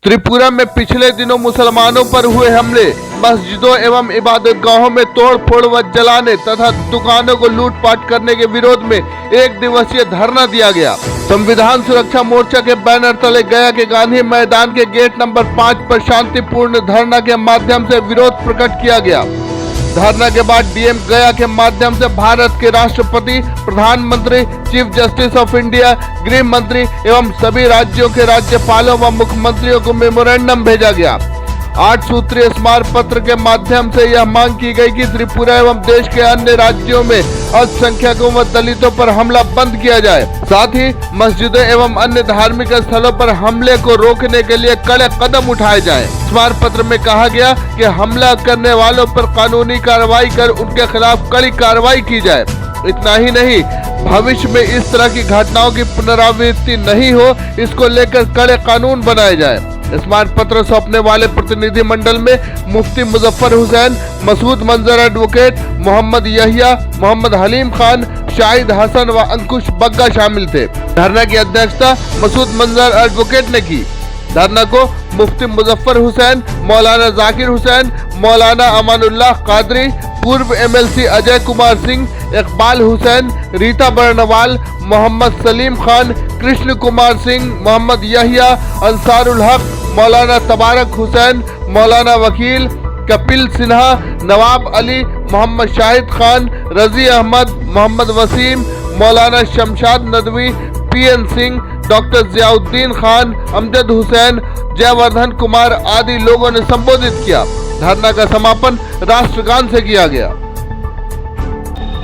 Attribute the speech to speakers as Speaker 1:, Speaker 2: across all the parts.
Speaker 1: त्रिपुरा में पिछले दिनों मुसलमानों पर हुए हमले, मस्जिदों एवं इबादतगाहों में तोड़फोड़ व जलाने तथा दुकानों को लूटपाट करने के विरोध में एक दिवसीय धरना दिया गया। संविधान सुरक्षा मोर्चा के बैनर तले गया के गांधी मैदान के गेट नंबर 5 पर शांतिपूर्ण धरना के माध्यम से विरोध प्रकट किया गया। धरना के बाद डीएम गया के माध्यम से भारत के राष्ट्रपति, प्रधानमंत्री, चीफ जस्टिस ऑफ इंडिया, गृह मंत्री एवं सभी राज्यों के राज्यपालों व मुख्यमंत्रियों को मेमोरेंडम भेजा गया। 8 सूत्रीय स्मारक पत्र के माध्यम से यह मांग की गई कि त्रिपुरा एवं देश के अन्य राज्यों में अल्पसंख्यकों व दलितों पर हमला बंद किया जाए। साथ ही मस्जिदों एवं अन्य धार्मिक स्थलों पर हमले को रोकने के लिए कड़े कदम उठाए जाएं। स्मारक पत्र में कहा गया कि हमला करने वालों पर कानूनी कार्रवाई कर उनके खिलाफ कड़ी कार्रवाई की जाए। इतना ही नहीं, भविष्य में इस तरह की घटनाओं की पुनरावृत्ति नहीं हो, इसको लेकर कड़े कानून बनाए जाए। स्मारक पत्र सौंपने वाले प्रतिनिधि मंडल में मुफ्ती मुजफ्फर हुसैन, मसूद मंजर एडवोकेट, मोहम्मद यहिया, मोहम्मद हलीम खान, शाहिद हसन व अंकुश बग्गा शामिल थे। धरना की अध्यक्षता मसूद मंजर एडवोकेट ने की। धरना को मुफ्ती मुजफ्फर हुसैन, मौलाना जाकिर हुसैन, मौलाना अमानुल्लाह कादरी, पूर्व एमएलसी अजय कुमार सिंह, इकबाल हुसैन, रीता बर्नवाल, मोहम्मद सलीम खान, कृष्ण कुमार सिंह, मोहम्मद यहिया, अंसारुल हक, मौलाना तबारक हुसैन, मौलाना वकील, कपिल सिन्हा, नवाब अली, मोहम्मद शाहिद खान, रजी अहमद, मोहम्मद वसीम, मौलाना शमशाद नदवी, पीएन सिंह, डॉक्टर जियाउद्दीन खान, अमजद हुसैन, जयवर्धन कुमार आदि लोगों ने संबोधित किया। धरना का समापन राष्ट्रगान से किया गया।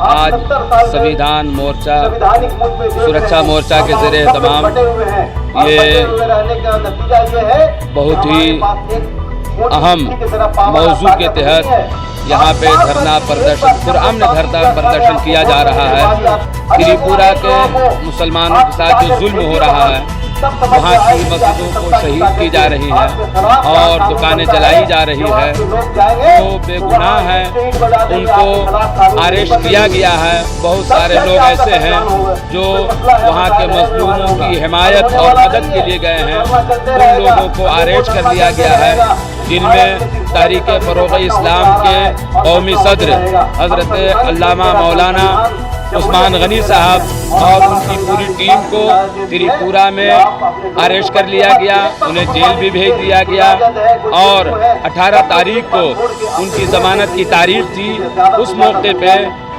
Speaker 2: आज संविधान मोर्चा, सुरक्षा मोर्चा के जरिए तमाम ये बहुत ही अहम मौजू के तहत यहाँ पे धरना प्रदर्शन, पुरअमन धरना प्रदर्शन किया जा रहा है। त्रिपुरा के मुसलमानों के साथ जो जुल्म हो रहा है, वहाँ की मस्जिदों को शहीद की जा रही है और दुकानें जलाई जा रही है, तो बेगुनाह हैं, उनको अरेस्ट किया गया है। बहुत सारे लोग ऐसे हैं जो वहाँ के मजलूमों की हिमायत और मदद के लिए गए हैं, उन लोगों को अरेस्ट कर लिया गया है, जिनमें तहरीक फ़रोग़ इस्लाम के कौमी सदर हज़रत अल्लामा मौलाना उस्मान गनी साहब और उनकी पूरी टीम को त्रिपुरा में अरेस्ट कर लिया गया, उन्हें जेल भी भेज दिया गया और 18 तारीख को उनकी ज़मानत की तारीख थी। उस मौके पे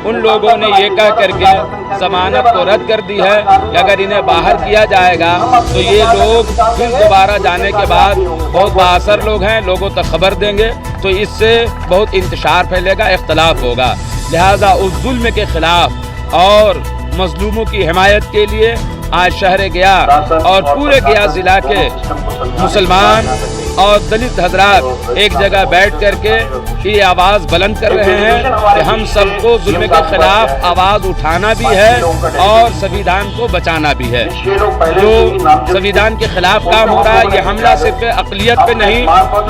Speaker 2: उन लोगों ने ये कह करके ज़मानत को रद्द कर दी है कि अगर इन्हें बाहर किया जाएगा तो ये लोग फिर दोबारा जाने के बाद बहुत बाअसर लोग हैं, लोगों तक खबर देंगे, तो इससे बहुत इंतशार फैलेगा, इख्तलाफ होगा। लिहाजा उस जुल्म के ख़िलाफ़ और मजलूमों की हिमायत के लिए आज शहर गया और पूरे गया ज़िला के मुसलमान और दलित हजरात एक जगह बैठ करके ये आवाज़ बुलंद कर रहे हैं कि हम सबको जुल्म के खिलाफ आवाज़ उठाना भी है और संविधान को बचाना भी है। जो संविधान के खिलाफ काम हो रहा है, ये हमला सिर्फ अक़लियत पे नहीं,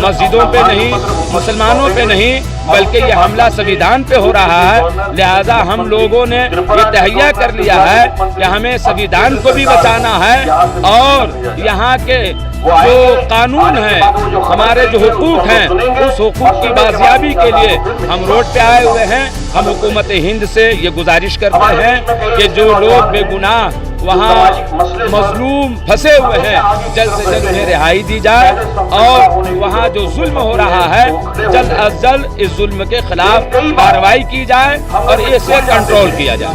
Speaker 2: मस्जिदों पे नहीं, मुसलमानों पे नहीं, बल्कि ये हमला संविधान पे हो रहा है। लिहाजा हम लोगों ने ये तहैया कर लिया है कि हमें संविधान को भी बचाना है और यहाँ के जो कानून है, हमारे जो हुकूक हैं, उस हुकूक की बाजियाबी के लिए हम रोड पे आए हुए हैं। हम हुकूमत हिंद से ये गुजारिश करते हैं कि जो लोग बेगुनाह वहाँ मजलूम फंसे हुए हैं, जल्द से जल्द उन्हें रिहाई दी जाए और वहाँ जो जुल्म हो रहा है, जल्द अज जल्द इस जुल्म के खिलाफ कार्रवाई की जाए और इसे कंट्रोल किया जाए।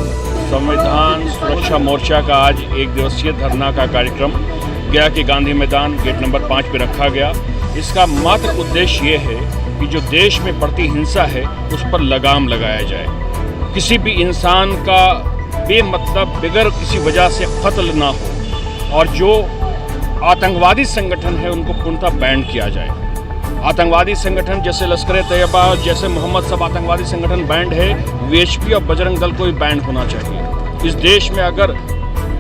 Speaker 3: संविधान सुरक्षा मोर्चा का आज एक दिवसीय धरना का कार्यक्रम गया के गांधी मैदान गेट नंबर 5 पे रखा गया। इसका मात्र उद्देश्य ये है कि जो देश में बढ़ती हिंसा है उस पर लगाम लगाया जाए, किसी भी इंसान का बेमतलब बगैर किसी वजह से कत्ल ना हो और जो आतंकवादी संगठन है उनको पूर्णतः बैन किया जाए। आतंकवादी संगठन जैसे लश्कर-ए-तैयबा, जैसे मोहम्मद सब आतंकवादी संगठन बैंड है, वीएचपी और बजरंग दल को भी बैंड होना चाहिए। इस देश में अगर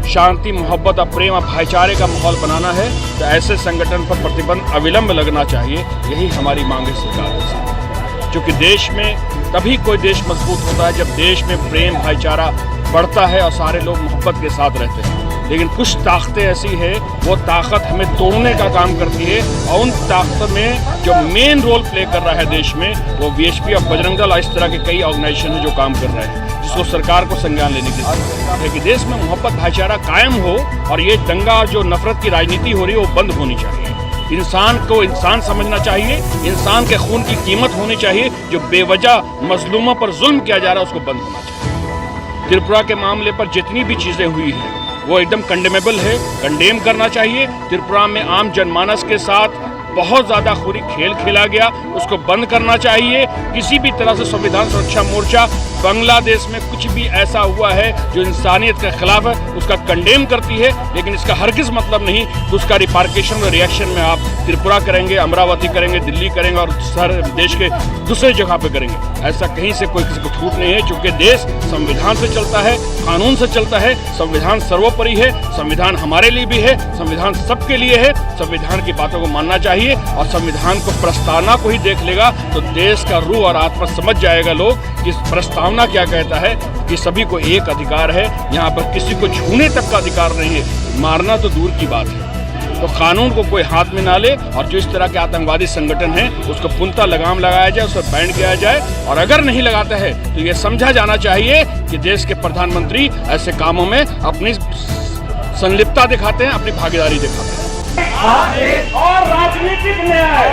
Speaker 3: शांति, मोहब्बत और प्रेम और भाईचारे का माहौल बनाना है तो ऐसे संगठन पर प्रतिबंध अविलंब लगना चाहिए। यही हमारी मांग है सरकार से, क्योंकि देश में तभी कोई देश मजबूत होता है जब देश में प्रेम, भाईचारा बढ़ता है और सारे लोग मोहब्बत के साथ रहते हैं। लेकिन कुछ ताकतें ऐसी है वो ताकत हमें तोड़ने का काम करती है, और उन ताकत में जो मेन रोल प्ले कर रहा है देश में वो वीएचपी और बजरंग दल, इस तरह के कई ऑर्गेनाइजेशन है जो काम कर रहे हैं, जिसको सरकार को संज्ञान लेने की जरूरत है कि देश में मोहब्बत भाईचारा कायम हो और ये दंगा जो नफरत की राजनीति हो रही है वो बंद होनी चाहिए। इंसान को इंसान समझना चाहिए, इंसान के खून की कीमत होनी चाहिए, जो बेवजह मजलूमों पर जुल्म किया जा रहा है उसको बंद होना चाहिए। त्रिपुरा के मामले पर जितनी भी चीज़ें हुई हैं वो एकदम कंडेमेबल है, कंडेम करना चाहिए। त्रिपुरा में आम जनमानस के साथ बहुत ज़्यादा खुरी खेल खेला गया, उसको बंद करना चाहिए। किसी भी तरह से संविधान सुरक्षा मोर्चा बांग्लादेश में कुछ भी ऐसा हुआ है जो इंसानियत के खिलाफ है उसका कंडेम करती है, लेकिन इसका हरगिज़ मतलब नहीं कि उसका रिपार्केशन और रिएक्शन में आप त्रिपुरा करेंगे, अमरावती करेंगे, दिल्ली करेंगे और सारे देश के दूसरे जगह पे करेंगे। ऐसा कहीं से कोई किसी को छूट नहीं है, क्योंकि देश संविधान से चलता है, कानून से चलता है। संविधान सर्वोपरि है, संविधान हमारे लिए भी है, संविधान सबके लिए है। संविधान की बातों को मानना चाहिए और संविधान को प्रस्तावना को ही देख लेगा तो देश का रूह और आत्मा समझ जाएगा लोग कि प्रस्तावना क्या कहता है कि सभी को एक अधिकार है, यहाँ पर किसी को छूने तक का अधिकार नहीं है, मारना तो दूर की बात है। तो कानून को कोई हाथ में ना ले और जो इस तरह के आतंकवादी संगठन हैं उसको पुनः लगाम लगाया जाए, उस पर बैन किया जाए। और अगर नहीं लगाता है तो ये समझा जाना चाहिए कि देश के प्रधानमंत्री ऐसे कामों में अपनी संलिप्तता दिखाते हैं, अपनी भागीदारी दिखाते हैं।
Speaker 4: और राजनीतिक न्याय,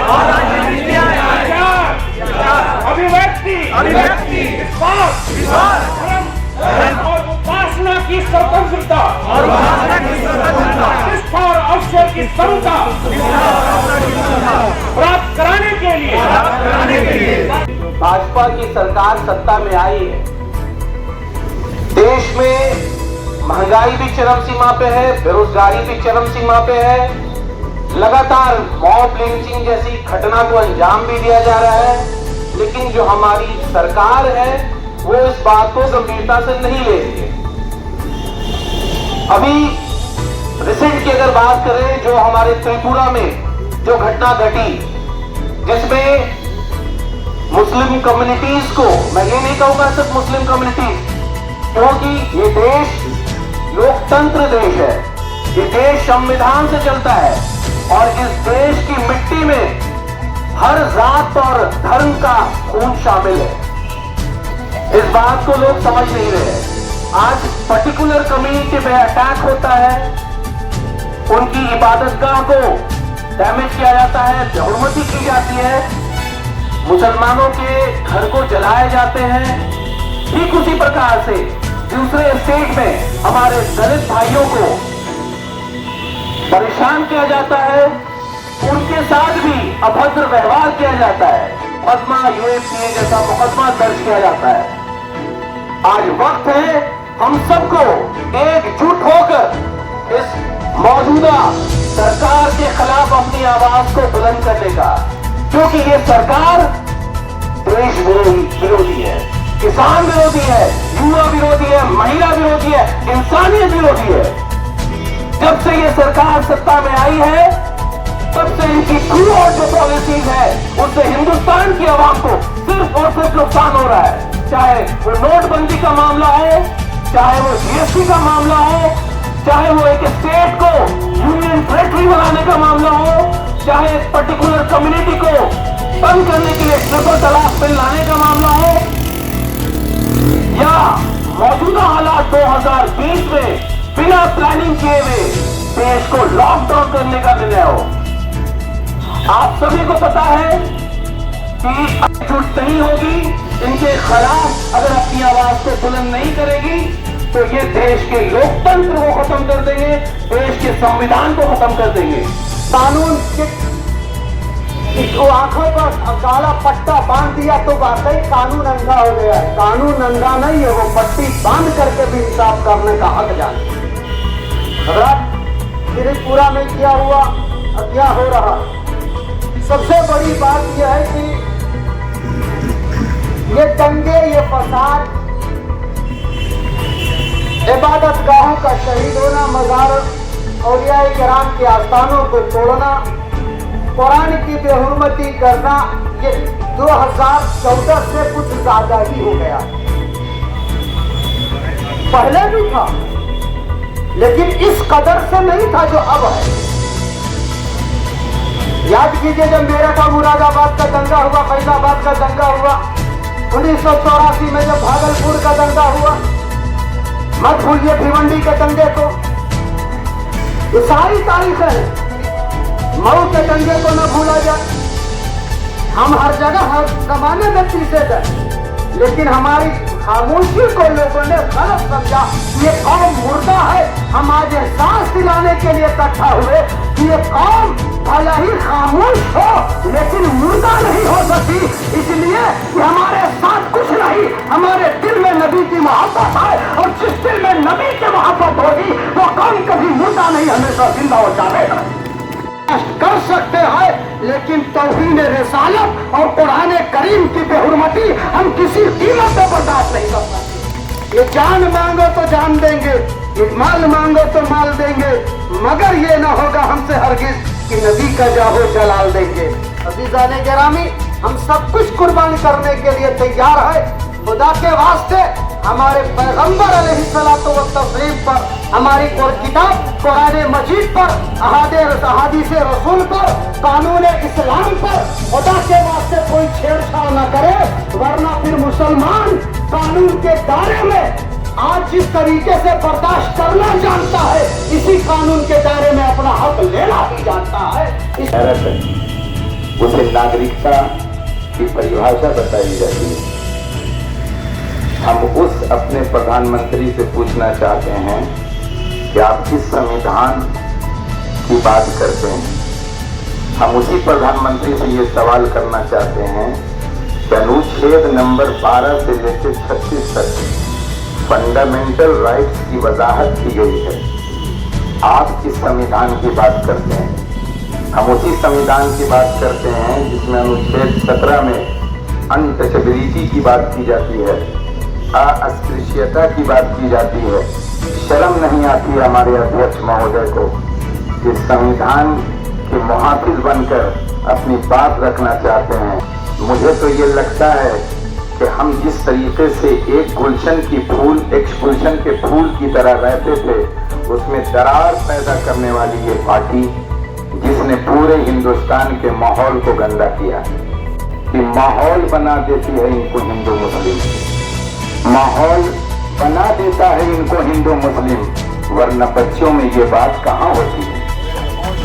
Speaker 4: अभिव्यक्ति, और उपासना की स्वतंत्रता, निष्ठा और अवसर की समता प्राप्त कराने के लिए
Speaker 5: भाजपा की सरकार सत्ता में आई है। देश में महंगाई भी चरम सीमा पे है, बेरोजगारी भी चरम सीमा पे है, लगातार मॉब लिंचिंग जैसी घटना को अंजाम भी दिया जा रहा है, लेकिन जो हमारी सरकार है वो इस बात को गंभीरता से नहीं ले रही है। अभी रिसेंट की अगर बात करें, जो हमारे त्रिपुरा में जो घटना घटी जिसमें मुस्लिम कम्युनिटीज को, मैं ये नहीं कहूंगा सिर्फ मुस्लिम कम्युनिटीज, क्योंकि ये देश लोकतंत्र देश है, ये देश संविधान से चलता है और इस देश की मिट्टी में हर जात और धर्म का खून शामिल है। इस बात को लोग समझ नहीं रहे। आज पर्टिकुलर कम्युनिटी पे अटैक होता है, उनकी इबादतगाह को डैमेज किया जाता है, बेहुरमती की जाती है, मुसलमानों के घर को जलाए जाते हैं। ठीक उसी प्रकार से दूसरे स्टेट में हमारे दलित भाइयों को परेशान किया जाता है, उनके साथ भी अभद्र व्यवहार किया जाता है, मुकदमा यूएपीए जैसा मुकदमा दर्ज किया जाता है। आज वक्त है हम सबको एकजुट होकर इस मौजूदा सरकार के खिलाफ अपनी आवाज को बुलंद करने का, क्योंकि ये सरकार देश विरोधी है, किसान विरोधी है, युवा विरोधी है, महिला विरोधी है, इंसानियत विरोधी है। जब से ये सरकार सत्ता में आई है तब से इनकी ट्रू और जो पॉलिसीज है उससे हिंदुस्तान की आवाम को सिर्फ और सिर्फ नुकसान हो रहा है। चाहे वो नोटबंदी का मामला हो, चाहे वो जीएसटी का मामला हो, चाहे वो एक स्टेट को यूनियन टेरिटरी बनाने का मामला हो, चाहे एक पर्टिकुलर कम्युनिटी को बंद करने के लिए ट्रिपल तलाक बिल लाने का मामला हो, या मौजूदा हालात 2020 में बिना प्लानिंग किए हुए देश को लॉकडाउन करने का निर्णय हो। आप सभी को पता है कि एकजुट नहीं होगी, इनके खिलाफ अगर अपनी आवाज को बुलंद नहीं करेगी तो ये देश के लोकतंत्र को खत्म कर देंगे, देश के संविधान को खत्म कर देंगे। कानून को आंखों पर काला पट्टा बांध दिया तो वाकई कानून अंधा हो गया है। कानून अंधा नहीं है, वो पट्टी बांध करके भी इंसाफ करने का हक जानते हैं। त्रिपुरा में क्या हुआ और क्या हो रहा, सबसे बड़ी बात यह है कि ये दंगे, ये फसाद, इबादत गाहों का शहीद होना, मज़ार औलियाए किराम के आस्थानों को तोड़ना, कुरान की बेहुरमती करना, ये 2014 से कुछ ज्यादा ही हो गया। पहले भी था, लेकिन इस कदर से नहीं था जो अब है। याद कीजिए जब मेरठ और मुरादाबाद का दंगा हुआ, फैजाबाद का दंगा हुआ, 1984 में जब भागलपुर का दंगा हुआ, मत भूलिए भिवंडी के दंगे को। ये सारी तारीखें हैं, मऊ के दंगे को न भूला जाए। हम हर जगह हर जमाने में पीछे गए, लेकिन हमारी खामोशी को लोगों ने गलत समझा। ये कौम मुर्दा है। हम आज एहसास दिलाने के लिए इकट्ठा हुए कि ये कौम भले ही खामोश हो लेकिन मुर्दा नहीं हो सकती, इसलिए कि हमारे साथ कुछ नहीं, हमारे दिल में नबी की मोहब्बत है, और जिस दिल में नबी की मोहब्बत होगी वो कौम कभी मुर्दा नहीं, हमेशा जिंदा हो जाएगा। कर सकते हैं, लेकिन तौहीन रिसालत और कुरान करीम की बेहुरमती हम किसी कीमत पे बर्दाश्त नहीं कर सकते। ये जान मांगो तो जान देंगे, ये माल मांगो तो माल देंगे, मगर ये ना होगा हमसे हरगिज कि नबी का जाहो जलाल देंगे। अज़ीज़ाने गिरामी, हम सब कुछ कुर्बान करने के लिए तैयार है। खुदा के वास्ते हमारे पैगंबर अलैहिस्सलातु वस्सलाम पर, हमारी किताब कुरान मजीद पर, अहादीस रसूल पर, कानून इस्लाम पर खुदा के वास्ते कोई छेड़छाड़ न करे, वरना फिर मुसलमान कानून के दायरे में आज जिस तरीके से बर्दाश्त करना जानता है, इसी कानून के दायरे में अपना हक लेना भी जानता है।
Speaker 6: उसे नागरिकता की परिभाषा बताई जाती है। हम उस अपने प्रधानमंत्री से पूछना चाहते हैं कि आप किस संविधान की बात करते हैं। हम उसी प्रधानमंत्री से ये सवाल करना चाहते हैं कि अनुच्छेद नंबर 12 से लेकर 36 तक फंडामेंटल राइट्स की वजाहत की गई है। आप किस संविधान की बात करते हैं? हम उसी संविधान की बात करते हैं जिसमें अनुच्छेद 17 में अनटचेबिलिटी की बात की जाती है, अस्पृश्यता की बात की जाती है। शर्म नहीं आती हमारे अध्यक्ष महोदय को कि संविधान के मुहाफिज बनकर अपनी बात रखना चाहते हैं। मुझे तो ये लगता है कि हम जिस तरीके से एक गुलशन की फूल एक्सपुल्शन के फूल की तरह रहते थे, उसमें दरार पैदा करने वाली ये पार्टी जिसने पूरे हिंदुस्तान के माहौल को गंदा किया, कि माहौल बना देती है इनको हिंदू मुस्लिम, माहौल बना देता है इनको हिंदू मुस्लिम, वरना बच्चों में ये बात कहाँ होती है,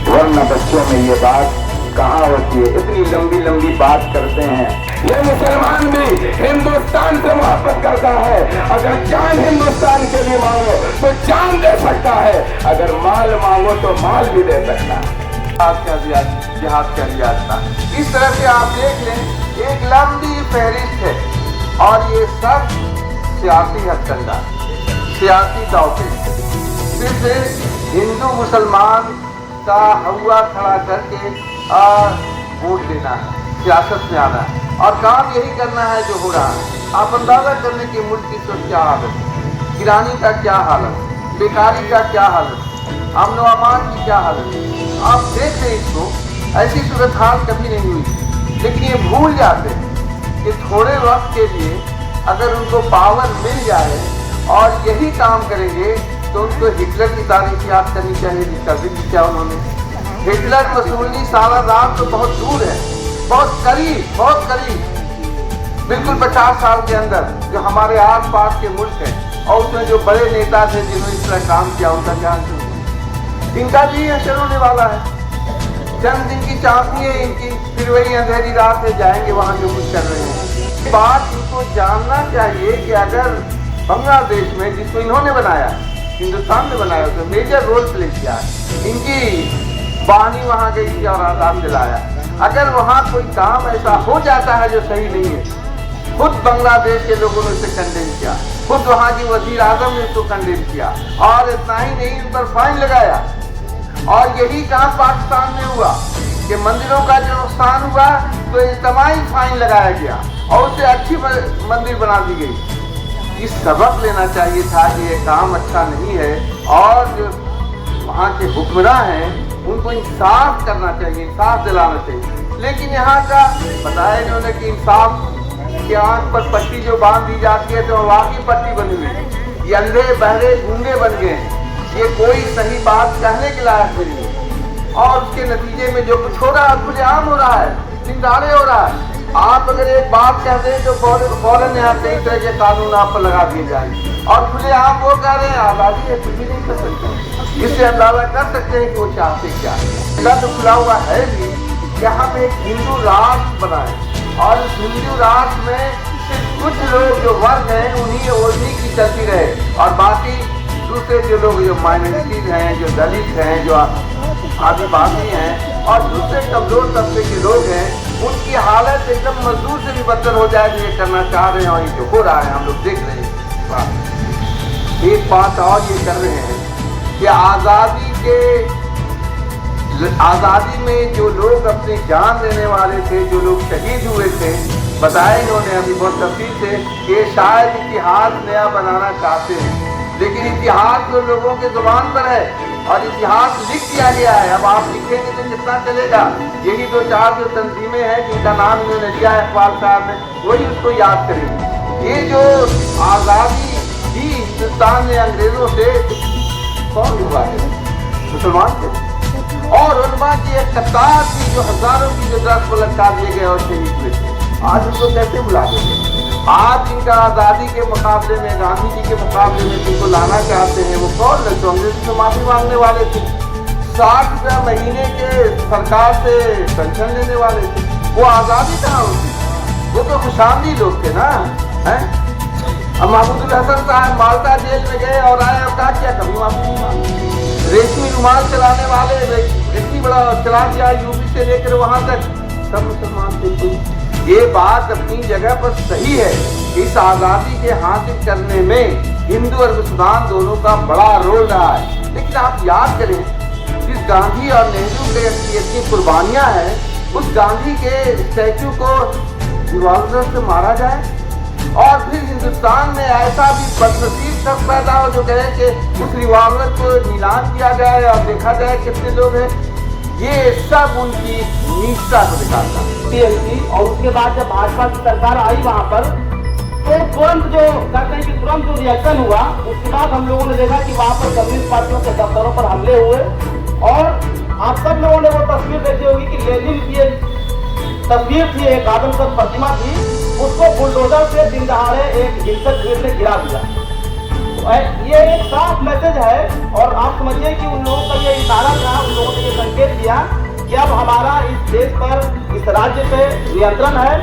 Speaker 6: वरना बच्चों में ये बात कहाँ होती है। इतनी लंबी लंबी बात करते हैं। ये मुसलमान भी हिंदुस्तान से मोहब्बत करता है। अगर जान हिंदुस्तान के लिए मांगो तो जान दे सकता है, अगर माल मांगो तो माल भी दे सकता है।
Speaker 1: जिहाद का रियाज था। इस तरह से आप देख लें, एक लंबी फहरिस्त है, और ये सब सियासी हथकंडा, सियासी दांव, सिर्फ हिंदू मुसलमान का हवा खड़ा करके वोट देना है, सियासत में आना है, और काम यही करना है जो हो रहा है। आप अंदाजा करने की मुल्क की तो क्या हालत है, किरानी का क्या हालत, बेकारी का क्या हालत, अमन व अमान की क्या हालत है। आप देख रहे इसको, ऐसी सूरत हाल कभी नहीं हुई, लेकिन ये भूल जाते हैं कि थोड़े वक्त के लिए अगर उनको पावर मिल जाए और यही काम करेंगे तो उनको हिटलर की तारीफ याद करनी चाहिए, जिसका जिक्र किया उन्होंने। हिटलर मसूली सारा रात तो बहुत दूर है, बहुत करीब, बिल्कुल 50 साल के अंदर जो हमारे आस पास के मुल्क हैं, और उसमें जो बड़े नेता थे जिन्होंने इस तरह काम किया, उनका क्या इनका भी असर होने वाला है। चंद दिन की चांदनी है इनकी, फिर वही अंधेरी रात में जाएंगे वहां जो कुछ कर रहे हैं। बात इनको जानना चाहिए कि अगर बांग्लादेश में, जिसको इन्होंने बनाया, हिंदुस्तान ने बनाया, तो मेजर रोल प्ले किया, इनकी बानी वहां गई थी और आजाद दिलाया। अगर वहां कोई काम ऐसा हो जाता है जो सही नहीं है, खुद बांग्लादेश के लोगों ने उसे कंडेम किया, खुद वहां की वजीर आजम ने उसको कंडेम किया, और इतना ही नहीं, उन पर फाइन लगाया। और यही काम पाकिस्तान में हुआ कि मंदिरों का जो नुकसान हुआ तो इज्तिमाई फाइन लगाया गया और उसे अच्छी मंदिर बना दी गई। इस सबक लेना चाहिए था कि ये काम अच्छा नहीं है, और जो वहाँ के हुक्मरान हैं उनको इंसाफ करना चाहिए, इंसाफ दिलाना चाहिए। लेकिन यहाँ का बताया इन्होंने कि इंसाफ की आंख पर पट्टी जो बांध दी जाती है तो वहाँ की पट्टी बनी हुई है, ये अंधे बहरे गूंगे बन गए हैं, ये कोई सही बात कहने के लायक भी नहीं। और उसके नतीजे में जो कुछ हो रहा है खुलेआम हो रहा है, दिन दहाड़े हो रहा है। आप अगर एक बात कह दें तो फौरन यहाँ कई तरह के कानून आप पर लगा दिए जाएंगे और खुलेआम वो कह रहे हैं आज़ादी है, कुछ भी नहीं कर सकते। इससे अंदाजा कर सकते हैं कि वो चाहते क्या है। तो खुला हुआ है भी कि हम एक हिंदू राष्ट्र बनाए और इस हिंदू राष्ट्र में सिर्फ कुछ लोग जो वर्ग हैं उन्हीं की चलती रहे और बाकी दूसरे जो लोग जो माइनॉरिटीज हैं, जो दलित हैं, जो आदिवासी हैं और दूसरे कमजोर तबके के लोग हैं, उनकी हालत एकदम मजदूर से भी बदतर हो जाए जो ये करना चाह रहे हैं और ये जो हो रहा है हम लोग देख रहे हैं। एक बात और ये कर रहे हैं कि आज़ादी में जो लोग अपनी जान देने वाले थे, जो लोग शहीद हुए थे, बताया इन्होंने अभी बहुत तफसील से कि शायद इतिहास नया बनाना चाहते हैं, लेकिन इतिहास तो लोगों के जुबान पर है और इतिहास लिख दिया गया है। अब आप लिखेंगे तो कितना चलेगा। यही दो चार जो तंजीमें हैं जिनका नाम इन्होंने लिया है इकबाल साहब ने, वही उसको याद करेंगे। ये जो आज़ादी दी हिंदुस्तान ने अंग्रेजों से, कौन हुआ है? मुसलमान थे और उनमें की एक कतार थी जो हजारों की जो दस को लटका दिए गए और शहीद हुए थे। आज उनको कैसे भुला देंगे? आज जिनका आज़ादी के मुकाबले में, गांधी जी के मुकाबले में जिनको लाना चाहते हैं वो कौन है? तो अंग्रेज से माफी मांगने वाले थे, 60 रुपया महीने के सरकार से पेंशन लेने वाले थे। वो आज़ादी कहाँ होती? वो तो खुशामदी लोग थे ना। है अब महमूदुल हसन साहब माल्टा जेल में गए और आए और कहा क्या कभी माफी नहीं मांगी। रेशमी रुमाल चलाने वाले इतनी बड़ा चला दिया यूपी से लेकर वहां तक, सब मुसलमान थे। ये बात अपनी जगह पर सही है। इस आज़ादी के हासिल करने में हिंदू और मुसलमान दोनों का बड़ा रोल रहा है। लेकिन आप याद करें जिस गांधी और नेहरू के इतनी कुर्बानियां हैं, उस गांधी के स्टैचू को रिवॉल्वर से मारा जाए और फिर हिंदुस्तान में ऐसा भी बदनसीब शख्स पैदा हो जो कहे कि उस रिवॉल्वर को नीलाम किया जाए और देखा जाए कितने लोग हैं। ये सब उनकी नीचता को दिखाता है।
Speaker 5: और उसके बाद जब भाजपा की सरकार आई वहाँ पर तो तुरंत जो कहते हैं कि तुरंत जो रिएक्शन हुआ, उसके बाद हम लोगों ने देखा कि वहाँ पर कम्युनिस्ट पार्टियों के दफ्तरों पर हमले हुए और आप सब लोगों ने वो तस्वीर देखी होगी कि लेनिन की एक तस्वीर थी, एक आदमकद प्रतिमा थी, उसको बुलडोजर से दिन दहाड़े एक हिंसक भीड़ ने गिरा दिया। ये एक साफ मैसेज है और आप समझिए कि उन लोगों का ये इशारा था, उन लोगों ने ये संकेत दिया कि अब हमारा इस देश पर, इस राज्य पे नियंत्रण है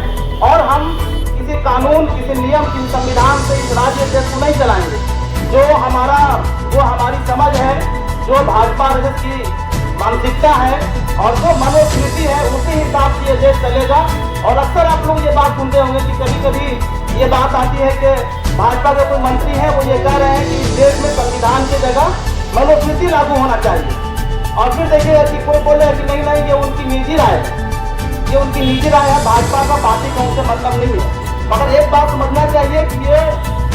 Speaker 5: और हम किसी कानून, किसी नियम, किसी संविधान से इस राज्य देश को नहीं चलाएंगे। जो हमारी समझ है, जो भाजपा की मानसिकता है और जो मनोस्मृति है, उसी हिसाब से ये देश चलेगा। और अक्सर आप लोग ये बात सुनते होंगे कि कभी कभी ये बात आती है कि भाजपा के कोई मंत्री हैं वो ये कह रहे हैं कि इस देश में संविधान की जगह मनुस्मृति लागू होना चाहिए। और फिर देखिए कि कोई बोले कि नहीं ये उनकी निजी राय है, ये उनकी निजी राय है, भाजपा का पार्टी का उनसे मतलब नहीं है। मगर एक बात समझना चाहिए कि ये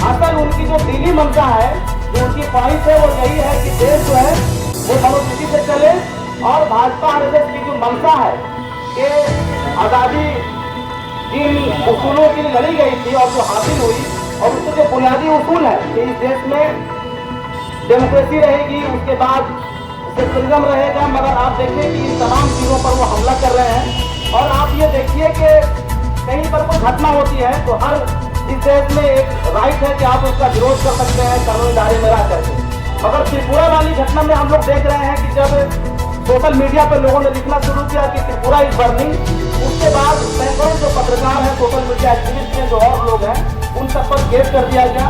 Speaker 5: असल उनकी जो दिली मंशा है, जो उनकी ख्वाहिश है, वो यही है कि देश जो है वो मनुस्मृति से चले। और भाजपा आरएसएस की जो मंशा है कि आज़ादी जिन उसूलों के लिए लड़ी गई थी और जो हासिल हुई, और उसके जो बुनियादी उसूल है कि इस देश में डेमोक्रेसी रहेगी, उसके बाद सेकुलरिज्म रहेगा, मगर आप देखिए कि इन तमाम चीज़ों पर वो हमला कर रहे हैं। और आप ये देखिए कि कहीं पर कोई घटना होती है तो हर इस देश में एक राइट है कि आप उसका विरोध कर सकते हैं कानूनी दायरे में रह करके। मगर त्रिपुरा वाली घटना में हम लोग देख रहे हैं कि जब सोशल मीडिया पर लोगों ने लिखना शुरू किया कि त्रिपुरा इज बर्निंग, उसके बाद सैकड़ों जो पत्रकार हैं, सोशल मीडिया एक्टिविस्ट हैं, जो और लोग हैं, उन सब पर केस कर दिया गया।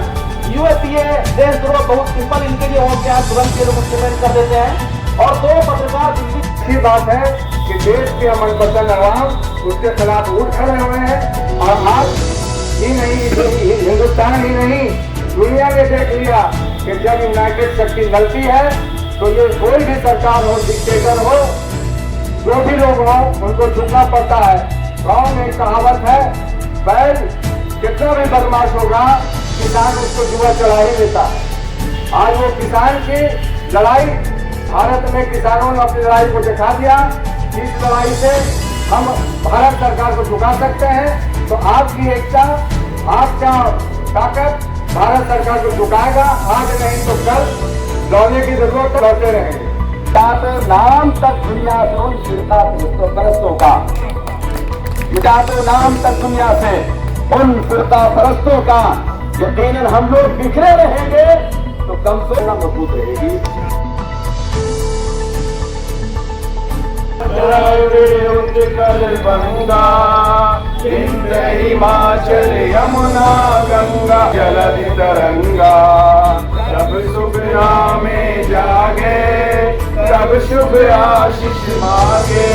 Speaker 5: यूएपीए देशद्रोह बहुत सिंपल इनके लिए हो गया, तुरंत ये लोग इम्प्लीमेंट कर देते हैं। और 2 पत्रकार
Speaker 7: अच्छी बात है कि देश के अमन पसंद आवाम उसके खिलाफ उठ खड़े हुए हैं। और आज ही नहीं, हिंदुस्तान ही नहीं, दुनिया ने देख लिया कि जब यूनाइटेड शक्ति मिलती है तो ये कोई भी सरकार हो, डिक्टेटर हो, जो भी लोग हो, उनको झुकना पड़ता है। गाँव में कहावत है, बैल कितना भी बदमाश होगा, किसान उसको जुआ चढ़ा ही देता है। आज वो किसान की लड़ाई, भारत में किसानों ने अपनी लड़ाई को दिखा दिया। इस लड़ाई से हम भारत सरकार को झुका सकते हैं। तो आपकी एकता, आपका ताकत भारत सरकार को झुकाएगा, आज नहीं तो कल। लौने की जरूरत तो लौटे रहेंगे।
Speaker 5: नाम तक दुनिया से उन फिरकापरस्तों का, मिटाते नाम तक दुनिया से उन फिरकापरस्तों का। यकीनन हम लोग बिखरे रहेंगे तो कम से कम मजबूत रहेगी।
Speaker 7: उत्कल बंगा हिंद हिमाचल यमुना गंगा जलधि तरंगा, सब शुभ नामे जागे, सब शुभ आशीष मांगे,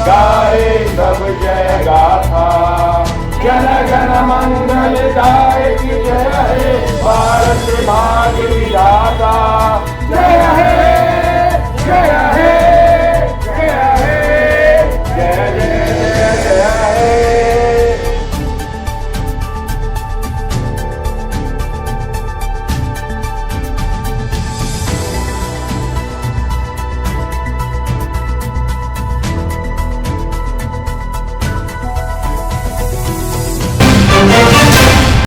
Speaker 7: गाए सब जय गाथा। जन गण मंगल दायक जय हे भारत भाग्य विधाता, जय हे